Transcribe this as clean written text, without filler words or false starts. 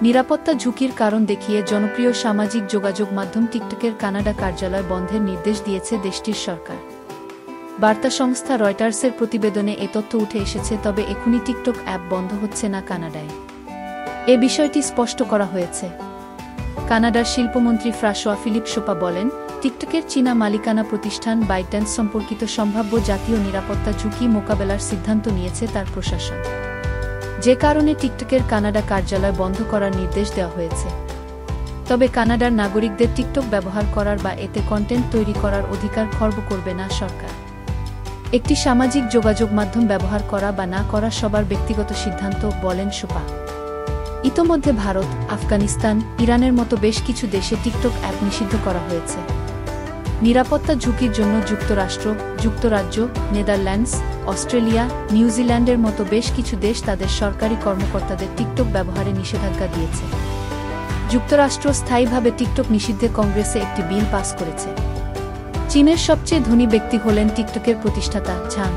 নিরাপত্তা ঝুঁকির কারণ দেখিয়ে জনপ্রিয় সামাজিক যোগাযোগ মাধ্যম টিকটকের কানাডা কার্যালয় বন্ধের নির্দেশ দিয়েছে দেশটির সরকার। বার্তা সংস্থা রয়টার্সের প্রতিবেদনে এ তথ্য উঠে এসেছে। তবে এখনই টিকটক অ্যাপ বন্ধ হচ্ছে না কানাডায়, এ বিষয়টি স্পষ্ট করা হয়েছে। কানাডার শিল্পমন্ত্রী ফ্রাঁসোয়া ফিলিপ শোপা বলেন, টিকটকের চীনা মালিকানা প্রতিষ্ঠান বাইটড্যান্স সম্পর্কিত সম্ভাব্য জাতীয় নিরাপত্তা ঝুঁকি মোকাবেলার সিদ্ধান্ত নিয়েছে তার প্রশাসন, যে কারণে টিকটকের কানাডা কার্যালয় বন্ধ করার নির্দেশ দেওয়া হয়েছে। তবে কানাডার নাগরিকদের টিকটক ব্যবহার করার বা এতে কন্টেন্ট তৈরি করার অধিকার খর্ব করবে না সরকার। একটি সামাজিক যোগাযোগ মাধ্যম ব্যবহার করা বা না করা সবার ব্যক্তিগত সিদ্ধান্ত, বলেন শোপা। ইতোমধ্যে ভারত, আফগানিস্তান, ইরানের মতো বেশ কিছু দেশে টিকটক অ্যাপ নিষিদ্ধ করা হয়েছে। নিরাপত্তা ঝুঁকির জন্য যুক্তরাষ্ট্র, যুক্তরাজ্য, নেদারল্যান্ডস, অস্ট্রেলিয়া, নিউজিল্যান্ডের মতো বেশ কিছু দেশ তাদের সরকারি কর্মকর্তাদের টিকটক ব্যবহারে নিষেধাজ্ঞা দিয়েছে। যুক্তরাষ্ট্র স্থায়ীভাবে টিকটক নিষিদ্ধে কংগ্রেসে একটি বিল পাস করেছে। চীনের সবচেয়ে ধনী ব্যক্তি হলেন টিকটকের প্রতিষ্ঠাতা ঝাং।